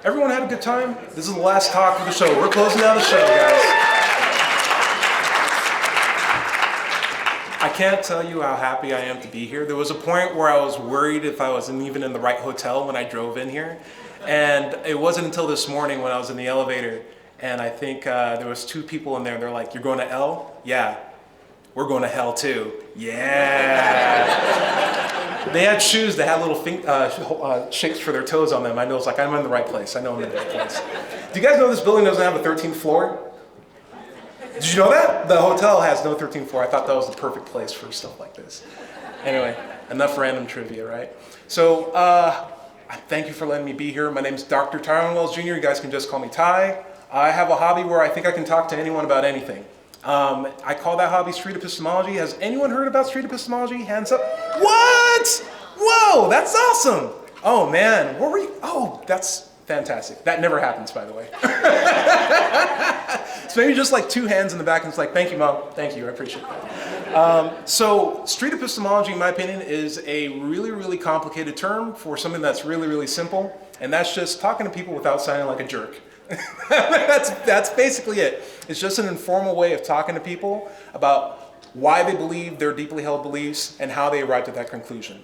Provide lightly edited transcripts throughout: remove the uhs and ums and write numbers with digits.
Everyone had a good time? This is the last talk of the show. We're closing down the show, guys. I can't tell you how happy I am to be here. There was a point where I was worried if I wasn't even in the right hotel when I drove in here. And it wasn't until this morning when I was in the elevator, and I think there was 2 people in there. They're like, "You're going to L?" "Yeah." "We're going to hell too." "Yeah." They had shoes that had little shapes for their toes on them. I know, it's like, I'm in the right place. I know I'm in the right place. Do you guys know this building doesn't have a 13th floor? Did you know that? The hotel has no 13th floor. I thought that was the perfect place for stuff like this. Anyway, enough random trivia, right? So, thank you for letting me be here. My name's Dr. Tyrone Wells Jr. You guys can just call me Ty. I have a hobby where I think I can talk to anyone about anything. I call that hobby street epistemology. Has anyone heard about street epistemology? Hands up. What? Whoa, that's awesome. Oh man, what were you? Oh, that's fantastic. That never happens, by the way. So maybe just like 2 hands in the back, and it's like, thank you, Mom. Thank you, I appreciate that. So street epistemology, in my opinion, is a really, really complicated term for something that's really, really simple. And that's just talking to people without sounding like a jerk. That's basically it. It's just an informal way of talking to people about why they believe their deeply held beliefs and how they arrived at that conclusion.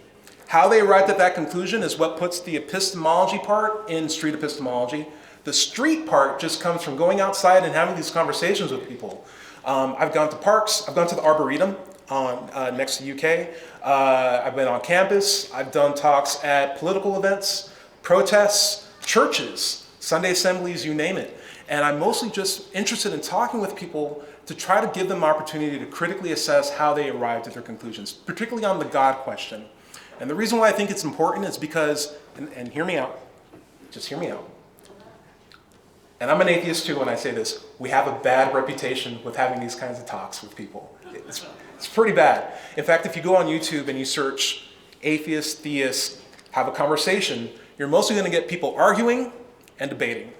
How they arrived at that conclusion is what puts the epistemology part in street epistemology. The street part just comes from going outside and having these conversations with people. I've gone to parks, I've gone to the Arboretum next to UK. I've been on campus, I've done talks at political events, protests, churches, Sunday assemblies, you name it. And I'm mostly just interested in talking with people to try to give them opportunity to critically assess how they arrived at their conclusions, particularly on the God question. And the reason why I think it's important is because, and hear me out, just hear me out. And I'm an atheist too when I say this, we have a bad reputation with having these kinds of talks with people. It's pretty bad. In fact, if you go on YouTube and you search atheist, theist, have a conversation, you're mostly gonna get people arguing and debating.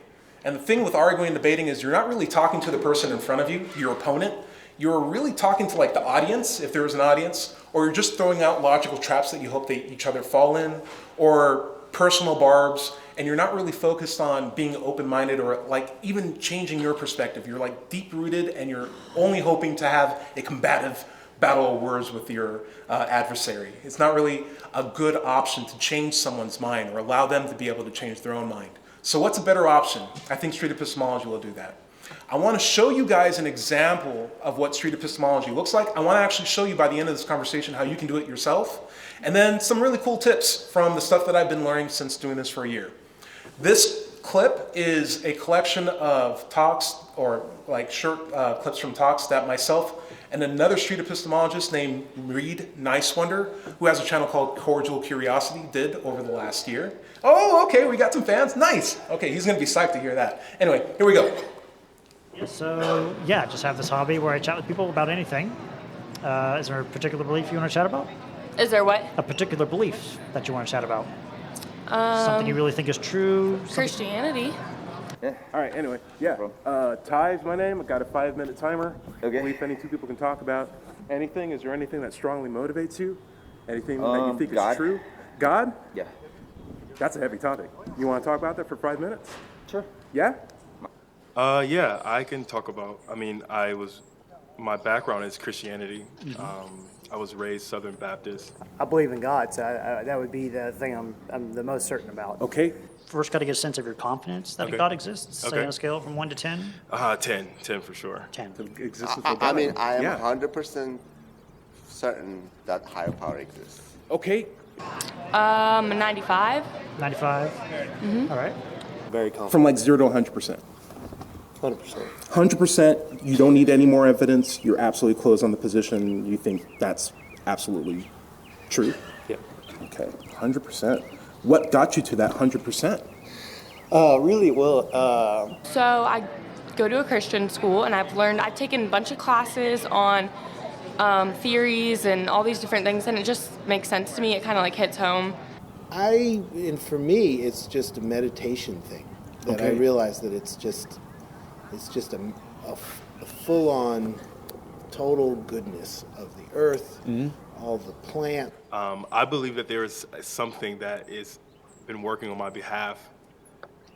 And the thing with arguing and debating is you're not really talking to the person in front of you, your opponent. You're really talking to like the audience, if there was an audience, or you're just throwing out logical traps that you hope they each other fall in, or personal barbs, and you're not really focused on being open-minded or like even changing your perspective. You're like deep-rooted and you're only hoping to have a combative battle of words with your adversary. It's not really a good option to change someone's mind or allow them to be able to change their own mind. So what's a better option? I think street epistemology will do that. I want to show you guys an example of what street epistemology looks like. I want to actually show you by the end of this conversation how you can do it yourself. And then some really cool tips from the stuff that I've been learning since doing this for a year. This clip is a collection of talks or like short clips from talks that myself and another street epistemologist named Reed Nicewonder, who has a channel called Cordial Curiosity, did over the last year. Oh, okay, we got some fans, nice. Okay, he's gonna be psyched to hear that. Anyway, here we go. So, yeah, just have this hobby where I chat with people about anything. Is there a particular belief you want to chat about? Is there what? A particular belief that you want to chat about? Something you really think is true? Christianity. Yeah. All right, anyway, yeah. Ty is my name. I've got a 5-minute timer. Okay. I believe any 2 people can talk about anything. Is there anything that strongly motivates you? Anything that you think God. is true? God? Yeah. That's a heavy topic. You want to talk about that for 5 minutes? Sure. Yeah? Yeah, I can talk about, my background is Christianity. I was raised Southern Baptist. I believe in God, so that would be the thing I'm the most certain about. Okay. First, got to get a sense of your confidence that Okay. God exists. Say Okay. on a scale from 1 to 10. 10 for sure. 10. The existence of I God. mean, I am Yeah. 100% certain that higher power exists. Okay. 95. 95. All right. Very confident. From like 0 to 100%. 100%. 100%, you don't need any more evidence. You're absolutely closed on the position. You think that's absolutely true? Yeah. Okay, 100%. What got you to that 100%? Really, well, So I go to a Christian school, and I've taken a bunch of classes on theories and all these different things, and it just makes sense to me. It kind of like hits home. and for me, it's just a meditation thing. That I Okay. realize that it's just a full-on total goodness of the earth, all the plant. I believe that there is something that is been working on my behalf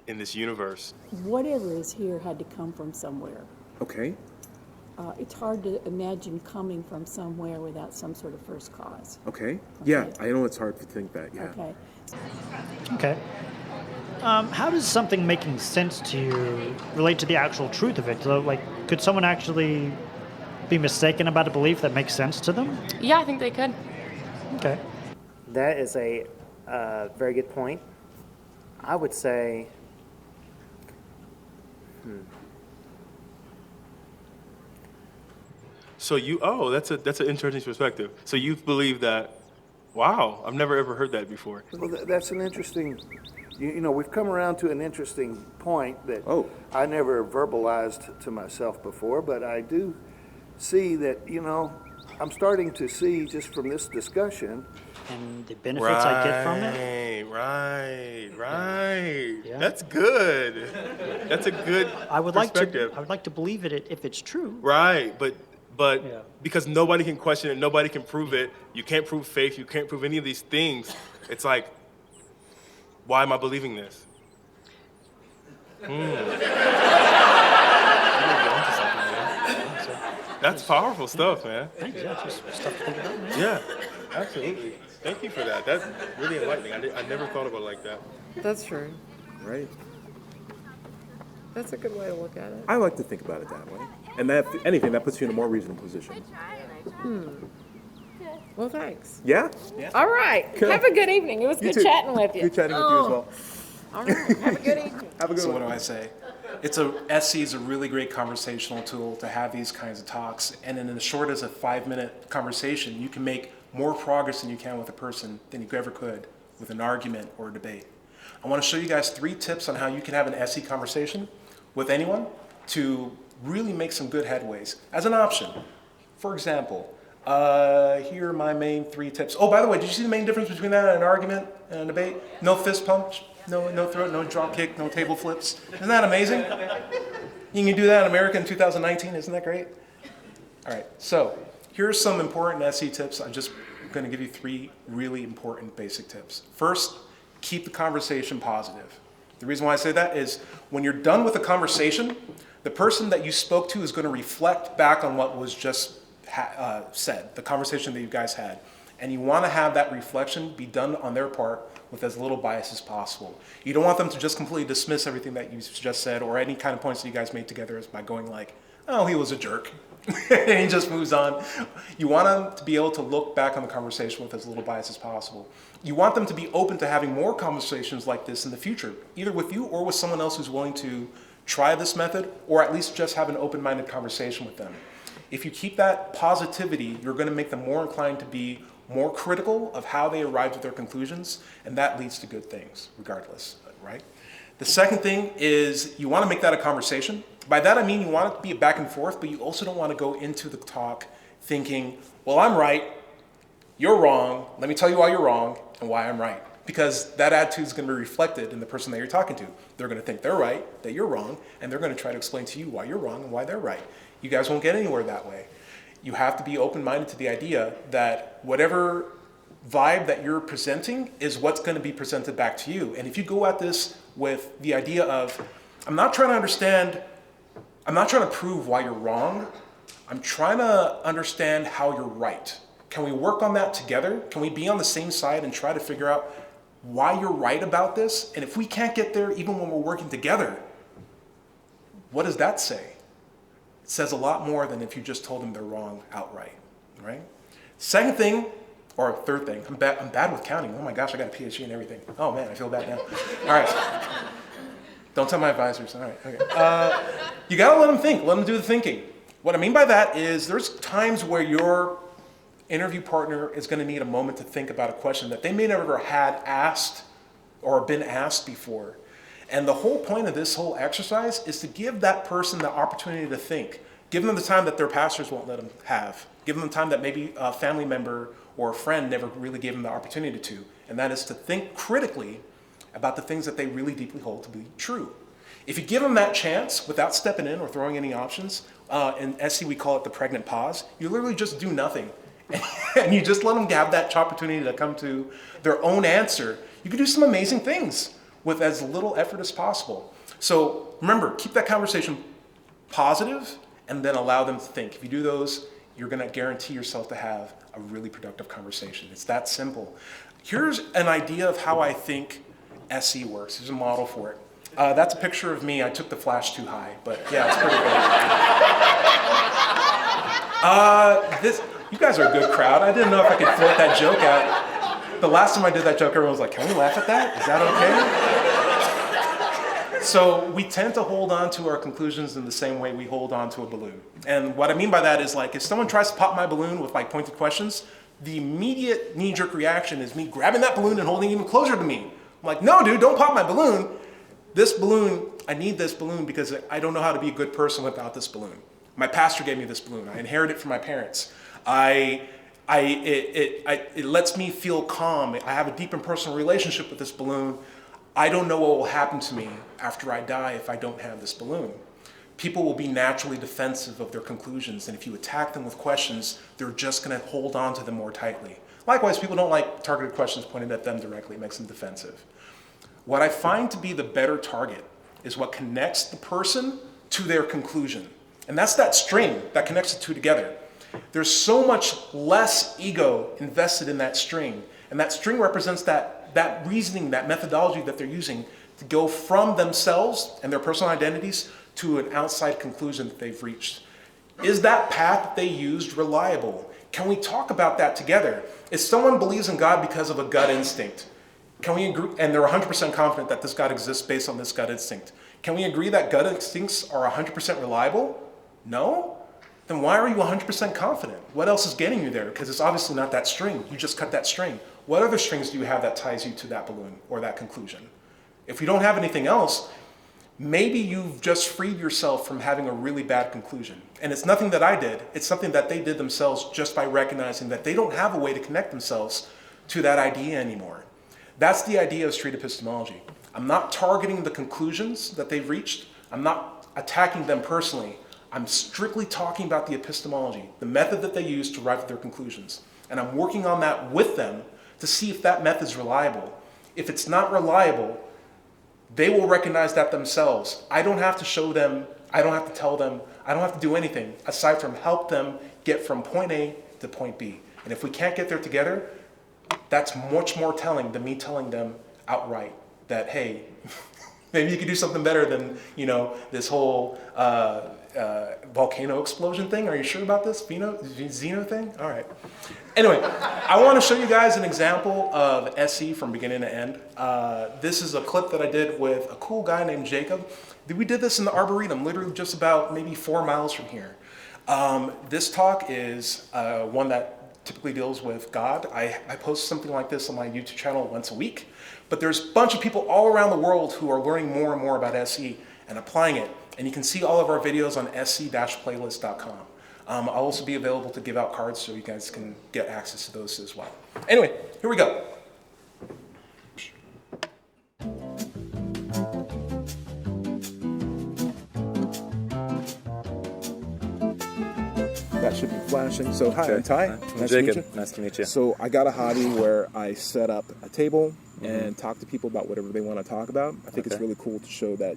in this universe. Whatever is here had to come from somewhere. Okay. It's hard to imagine coming from somewhere without some sort of first cause. Okay. Yeah, I know it's hard to think that. Yeah. Okay. Okay. How does something making sense to you relate to the actual truth of it? So, like, could someone actually be mistaken about a belief that makes sense to them? Yeah, I think they could. Okay. That is a very good point. I would say, So that's an interesting perspective. So you believe that, wow, I've never ever heard that before. Well, that's an interesting, you know, we've come around to an interesting point that Oh. I never verbalized to myself before, but I do see that, you know, I'm starting to see just from this discussion. And the benefits I get from it? Right. Yeah. That's good. That's a good I would perspective. like to believe it if it's true. Right, but Yeah. because nobody can question it, nobody can prove it. You can't prove faith. You can't prove any of these things. It's like, why am I believing this? That's powerful stuff, man. Thanks. Yeah, just stuff to think about, man. Yeah, absolutely. Thank you for that. That's really enlightening. I never thought about it like that. That's true. Right. That's a good way to look at it. I like to think about it that way. And that, if anything, that puts you in a more reasonable position. Well, thanks. Yeah? All right. Cool. Have a good evening. It was good too. chatting with you. Good chatting with you as well. All right. Have a good evening. Have a good So one. what do I say? SC is a really great conversational tool to have these kinds of talks. And in as short as a 5-minute conversation, you can make more progress than you can with a person than you ever could with an argument or a debate. I want to show you guys 3 tips on how you can have an SE conversation with anyone to really make some good headways as an option. For example, here are my main 3 tips. Oh, by the way, did you see the main difference between that and an argument and a debate? No fist punch, no throat, no drop kick, no table flips. Isn't that amazing? You can do that in America in 2019. Isn't that great? All right, so here's some important SE tips. I'm just going to give you 3 really important basic tips. First, keep the conversation positive. The reason why I say that is when you're done with the conversation, the person that you spoke to is going to reflect back on what was just said, the conversation that you guys had. And you want to have that reflection be done on their part with as little bias as possible. You don't want them to just completely dismiss everything that you just said or any kind of points that you guys made together as by going like, oh, he was a jerk. And he just moves on. You want them to be able to look back on the conversation with as little bias as possible. You want them to be open to having more conversations like this in the future, either with you or with someone else who's willing to try this method, or at least just have an open-minded conversation with them. If you keep that positivity, you're going to make them more inclined to be more critical of how they arrived at their conclusions, and that leads to good things, regardless, right? The second thing is you want to make that a conversation. By that I mean you want it to be a back and forth, but you also don't want to go into the talk thinking, well, I'm right, you're wrong, let me tell you why you're wrong and why I'm right. Because that attitude is going to be reflected in the person that you're talking to. They're going to think they're right, that you're wrong, and they're going to try to explain to you why you're wrong and why they're right. You guys won't get anywhere that way. You have to be open-minded to the idea that whatever vibe that you're presenting is what's going to be presented back to you. And if you go at this with the idea of, I'm not trying to prove why you're wrong, I'm trying to understand how you're right. Can we work on that together? Can we be on the same side and try to figure out why you're right about this? And if we can't get there even when we're working together, what does that say? It says a lot more than if you just told them they're wrong outright, right? Second thing, or third thing, I'm bad with counting. Oh my gosh, I got a PhD and everything. Oh man, I feel bad now. All right. Don't tell my advisors. All right, okay. You gotta let them think, let them do the thinking. What I mean by that is there's times where your interview partner is gonna need a moment to think about a question that they may never had asked or been asked before. And the whole point of this whole exercise is to give that person the opportunity to think. Give them the time that their pastors won't let them have. Give them the time that maybe a family member or a friend never really gave them the opportunity to. And that is to think critically about the things that they really deeply hold to be true. If you give them that chance without stepping in or throwing any options, in SC we call it the pregnant pause, you literally just do nothing. And you just let them have that opportunity to come to their own answer. You can do some amazing things with as little effort as possible. So remember, keep that conversation positive and then allow them to think. If you do those, you're going to guarantee yourself to have a really productive conversation. It's that simple. Here's an idea of how I think SE works. Here's a model for it. That's a picture of me. I took the flash too high, but yeah, it's pretty good. You guys are a good crowd. I didn't know if I could float that joke out. The last time I did that joke, everyone was like, can we laugh at that? Is that okay? So we tend to hold on to our conclusions in the same way we hold on to a balloon. And what I mean by that is, like, if someone tries to pop my balloon with like pointed questions, the immediate knee-jerk reaction is me grabbing that balloon and holding it even closer to me. I'm like, no, dude, don't pop my balloon. This balloon, I need this balloon because I don't know how to be a good person without this balloon. My pastor gave me this balloon. I inherited it from my parents. It lets me feel calm. I have a deep and personal relationship with this balloon. I don't know what will happen to me after I die if I don't have this balloon. People will be naturally defensive of their conclusions, and if you attack them with questions, they're just going to hold on to them more tightly. Likewise, people don't like targeted questions pointed at them directly. It makes them defensive. What I find to be the better target is what connects the person to their conclusion. And that's that string that connects the two together. There's so much less ego invested in that string. And that string represents that reasoning, that methodology that they're using to go from themselves and their personal identities to an outside conclusion that they've reached. Is that path that they used reliable? Can we talk about that together? If someone believes in God because of a gut instinct, can we agree, and they're 100% confident that this God exists based on this gut instinct, can we agree that gut instincts are 100% reliable? No? Then why are you 100% confident? What else is getting you there? Because it's obviously not that string. You just cut that string. What other strings do you have that ties you to that balloon or that conclusion? If you don't have anything else, maybe you've just freed yourself from having a really bad conclusion. And it's nothing that I did. It's something that they did themselves just by recognizing that they don't have a way to connect themselves to that idea anymore. That's the idea of street epistemology. I'm not targeting the conclusions that they've reached. I'm not attacking them personally. I'm strictly talking about the epistemology, the method that they use to arrive at their conclusions. And I'm working on that with them to see if that method is reliable. If it's not reliable, they will recognize that themselves. I don't have to show them, I don't have to tell them, I don't have to do anything aside from help them get from point A to point B. And if we can't get there together, that's much more telling than me telling them outright that, hey, maybe you could do something better than, this whole volcano explosion thing. Are you sure about this? Xeno thing? All right. Anyway, I want to show you guys an example of SE from beginning to end. This is a clip that I did with a cool guy named Jacob. We did this in the Arboretum, literally just about maybe 4 miles from here. This talk is one that typically deals with God. I post something like this on my YouTube channel once a week, but there's a bunch of people all around the world who are learning more and more about SE and applying it. And you can see all of our videos on sc-playlist.com. I'll also be available to give out cards so you guys can get access to those as well. Anyway, here we go. That should be flashing. So hi, Okay. I'm Ty. I'm Jacob. Nice to meet you. So I got a hobby where I set up a table and talk to people about whatever they want to talk about. I think it's really cool to show that,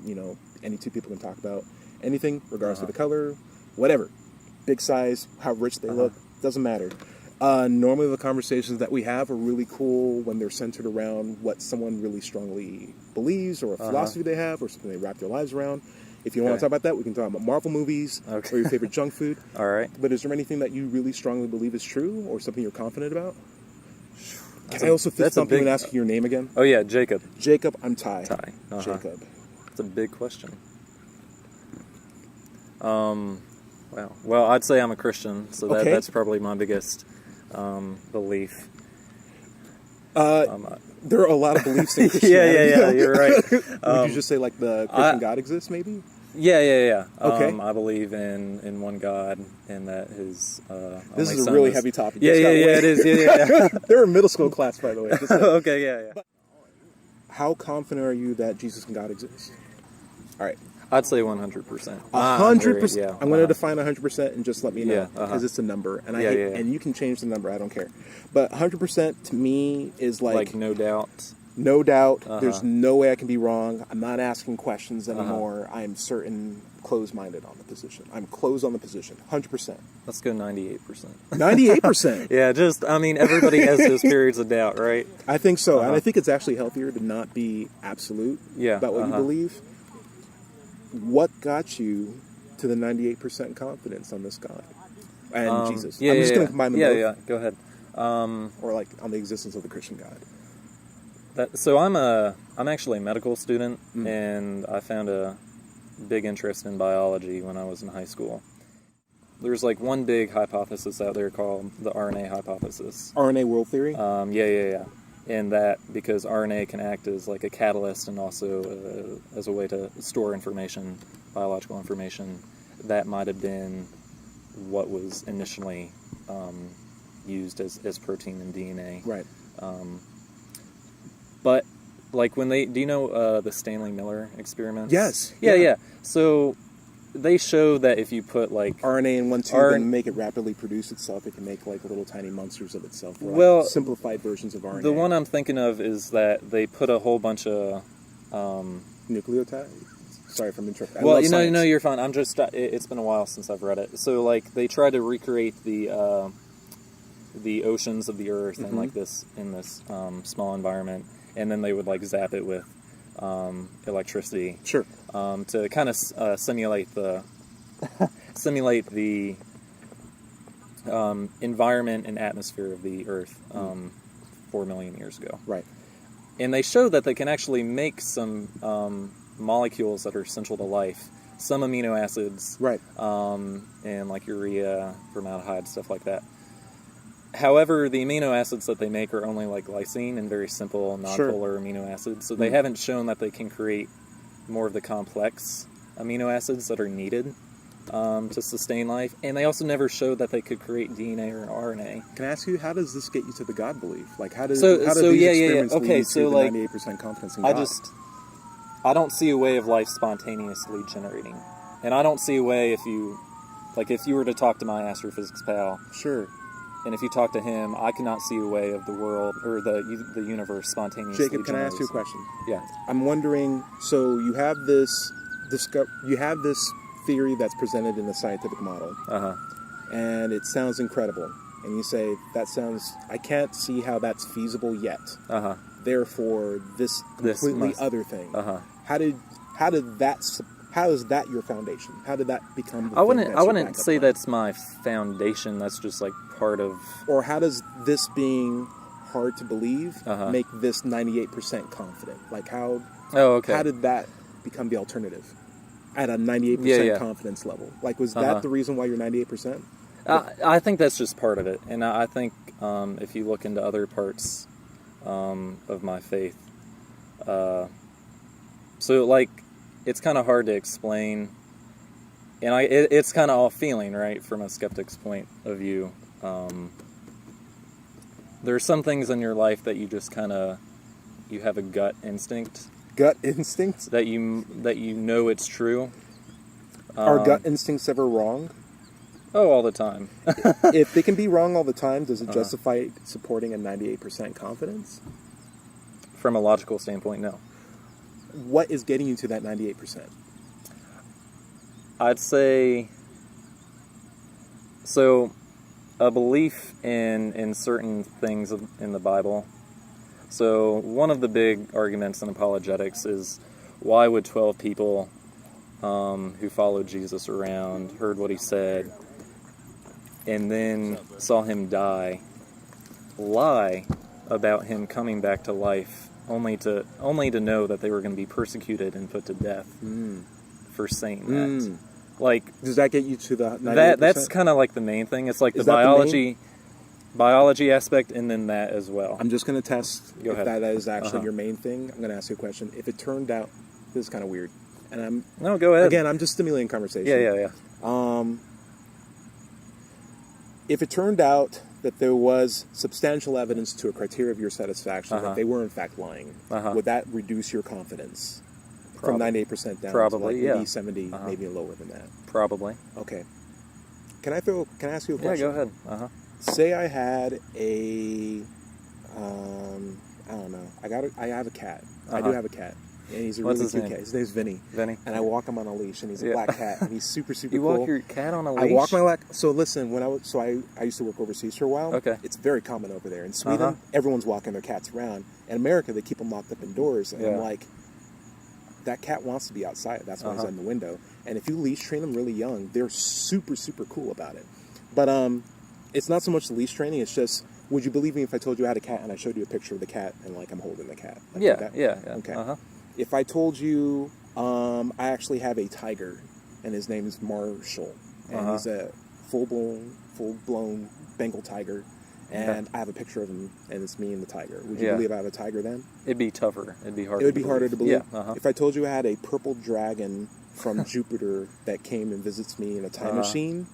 any two people can talk about anything, regardless of the color, whatever. Big size, how rich they look, doesn't matter. Normally the conversations that we have are really cool when they're centered around what someone really strongly believes or a philosophy they have or something they wrap their lives around. If you want to talk about that, we can talk about Marvel movies or your favorite junk food. All right. But is there anything that you really strongly believe is true or something you're confident about? Can I also fist bump you and ask you your name again? Oh, yeah, Jacob. Jacob, I'm Ty. Ty. Jacob. That's a big question. Well, I'd say I'm a Christian, so that's probably my biggest belief. There are a lot of beliefs in Christianity. yeah, you're right. Would you just say like the Christian God exists, maybe? Yeah. Okay. I believe in one God and that his this is a really heavy topic. Yeah, it is. Yeah. They're in middle school class, by the way. Okay, yeah. How confident are you that Jesus and God exist? All right. I'd say 100%. 100%. Yeah. I'm going to define 100% and just let me know Yeah, because it's a number, and Yeah. and you can change the number. I don't care, but 100% to me is like no doubt. No doubt. There's no way I can be wrong. I'm not asking questions anymore. I am certain, closed-minded on the position. I'm closed on the position, 100%. Let's go 98%. 98%? Yeah, just, I mean, everybody has those periods of doubt, right? I think so. And I think it's actually healthier to not be absolute about what you believe. What got you to the 98% confidence on this God and Jesus? I'm just going to combine them both. Yeah, go ahead. Or like on the existence of the Christian God. So I'm actually a medical student, and I found a big interest in biology when I was in high school. There's like one big hypothesis out there called the RNA hypothesis. RNA World Theory? Yeah. And that because RNA can act as like a catalyst and also as a way to store information, biological information, that might have been what was initially used as protein and DNA. Right. But like when do you know the Stanley Miller experiments? Yes. Yeah. So they show that if you put like RNA in one tube and make it rapidly produce itself, it can make like little tiny monsters of itself. Or like simplified versions of RNA. The one I'm thinking of is that they put a whole bunch of nucleotides. Sorry if I'm interrupting. Well, no, you're fine. I'm just. It's been a while since I've read it. So like they tried to recreate the oceans of the Earth in like this small environment. And then they would like zap it with electricity, to kind of simulate the environment and atmosphere of the Earth 4 million years ago. Right. And they showed that they can actually make some molecules that are essential to life, some amino acids, right, and like urea, formaldehyde, stuff like that. However, the amino acids that they make are only like glycine and very simple non-polar amino acids. So they haven't shown that they can create more of the complex amino acids that are needed to sustain life. And they also never showed that they could create DNA or RNA. Can I ask you, how does this get you to the God belief? Like, how do these experiments lead you to the 98% confidence in God? I don't see a way of life spontaneously generating. And I don't see a way if you were to talk to my astrophysics pal. Sure. And if you talk to him, I cannot see a way of the world or the universe spontaneously. Jacob, can I ask you a question? Yeah. I'm wondering. So you have this theory that's presented in the scientific model, and it sounds incredible. And you say I can't see how that's feasible yet. Therefore, this completely other thing. How is that your foundation? How did that become? I wouldn't say that's my foundation. That's just like part of. Or how does this being hard to believe make this 98% confident? Like how? Oh, okay. How did that become the alternative at a 98% confidence level? Like was that the reason why you're 98%? I think that's just part of it, and I think if you look into other parts of my faith, so like. It's kind of hard to explain, and it's kind of all feeling, right, from a skeptic's point of view. There are some things in your life that you just you have a gut instinct. Gut instinct? That you know it's true. Are gut instincts ever wrong? Oh, all the time. If they can be wrong all the time, does it justify supporting a 98% confidence? From a logical standpoint, no. What is getting you to that 98%? I'd say, so a belief in certain things in the Bible. So one of the big arguments in apologetics is, why would 12 people who followed Jesus around, heard what he said, and then saw him die, lie about him coming back to life, only to know that they were going to be persecuted and put to death for saying that. Like, does that get you to the 98%? That's kind of like the main thing. It's like the biology aspect, and then that as well. I'm just going to test Go ahead. That is actually your main thing. I'm going to ask you a question. If it turned out, this is kind of weird, and go ahead. Again, I'm just stimulating conversation. Yeah. If it turned out that there was substantial evidence to a criteria of your satisfaction that they were in fact lying, would that reduce your confidence from 98% down to like 80, 70, maybe lower than that? Probably. Okay. Can I ask you a question? Yeah, go ahead. Say I had a I don't know. I have a cat. I do have a cat. And he's a What's really his cute name? cat. His name's Vinny. Vinny. And I walk him on a leash, and he's a black cat, and he's super, super You cool. walk your cat on a leash? I walk my So listen, when I used to work overseas for a while. Okay. It's very common over there. In Sweden, everyone's walking their cats around. In America, they keep them locked up indoors. And I'm like, that cat wants to be outside. That's why he's in the window. And if you leash train them really young, they're super, super cool about it. But it's not so much the leash training. It's just, would you believe me if I told you I had a cat and I showed you a picture of the cat and like I'm holding the cat? Like Yeah. Okay. If I told you I actually have a tiger and his name is Marshall and he's a full-blown Bengal tiger and I have a picture of him and it's me and the tiger, would you believe I have a tiger then? It'd be tougher. It'd be harder. It would be harder to believe. Yeah. If I told you I had a purple dragon from Jupiter that came and visits me in a time machine,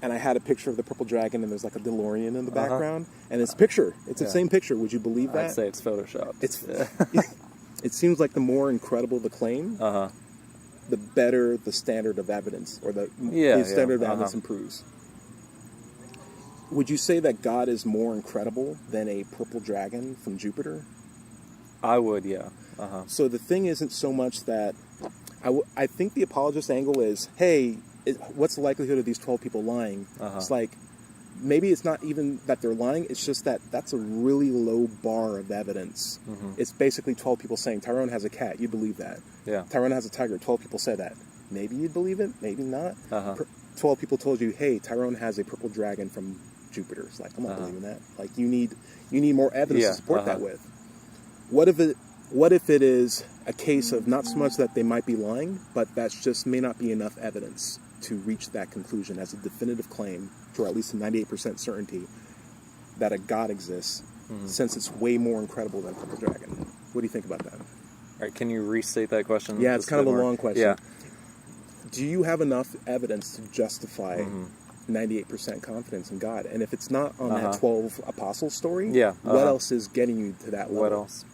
and I had a picture of the purple dragon and there's like a DeLorean in the background, and it's the same picture, would you believe that? I'd say it's Photoshopped. It seems like the more incredible the claim, the better the standard of evidence, or the standard of evidence improves. Would you say that God is more incredible than a purple dragon from Jupiter? I would, yeah. So the thing isn't so much that I think the apologist angle is, hey, what's the likelihood of these 12 people lying? It's like, maybe it's not even that they're lying, it's just that that's a really low bar of evidence. It's basically 12 people saying, Tyrone has a cat, you believe that. Yeah. Tyrone has a tiger, 12 people said that. Maybe you'd believe it, maybe not. 12 people told you, hey, Tyrone has a purple dragon from Jupiter. It's like, I'm not believing that. Like, you need more evidence to support that with. What if it is a case of not so much that they might be lying, but that's just may not be enough evidence to reach that conclusion as a definitive claim, or at least a 98% certainty, that a God exists, since it's way more incredible than Purple Dragon. What do you think about that? All right, can you restate that question? Yeah, it's kind of a long question. Yeah. Do you have enough evidence to justify 98% confidence in God? And if it's not on that 12 apostles story, what else is getting you to that level? What else?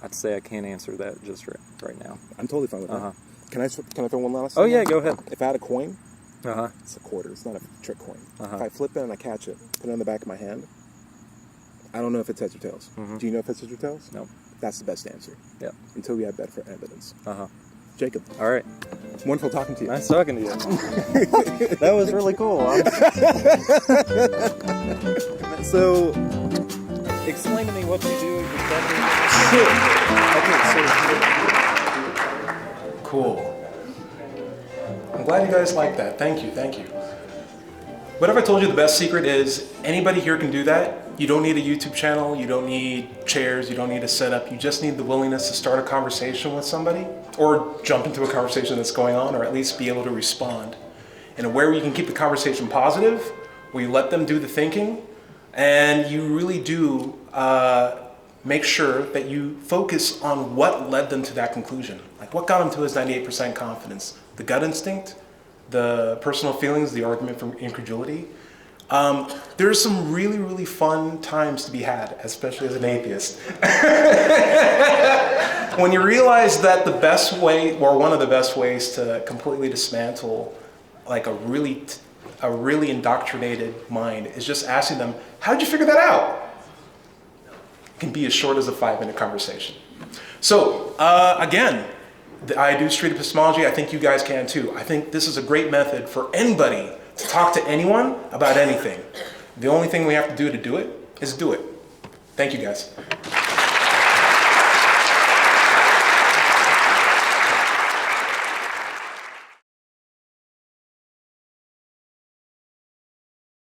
I'd say I can't answer that just right now. I'm totally fine with that. Can I throw one last? Oh yeah, go ahead. If I had a coin, it's a quarter. It's not a trick coin. If I flip it and I catch it, put it on the back of my hand, I don't know if it's heads or tails. Do you know if it's heads or tails? No. That's the best answer. Yeah. Until we have better evidence. Jacob. All right. Wonderful talking to you. Nice talking to you. That was really cool. So, explain to me what you do exactly. Okay, so cool. I'm glad you guys like that. Thank you. What if I told you the best secret is anybody here can do that? You don't need a YouTube channel, you don't need chairs, you don't need a setup, you just need the willingness to start a conversation with somebody, or jump into a conversation that's going on, or at least be able to respond. In a way where you can keep the conversation positive, where you let them do the thinking, and you really do make sure that you focus on what led them to that conclusion. Like what got them to his 98% confidence? The gut instinct, the personal feelings, the argument from incredulity. There's some really, really fun times to be had, especially as an atheist. When you realize that the best way, or one of the best ways to completely dismantle like a really indoctrinated mind is just asking them, how'd you figure that out? It can be as short as a 5-minute conversation. So again, I do street epistemology. I think you guys can too. I think this is a great method for anybody to talk to anyone about anything. The only thing we have to do it is do it. Thank you guys.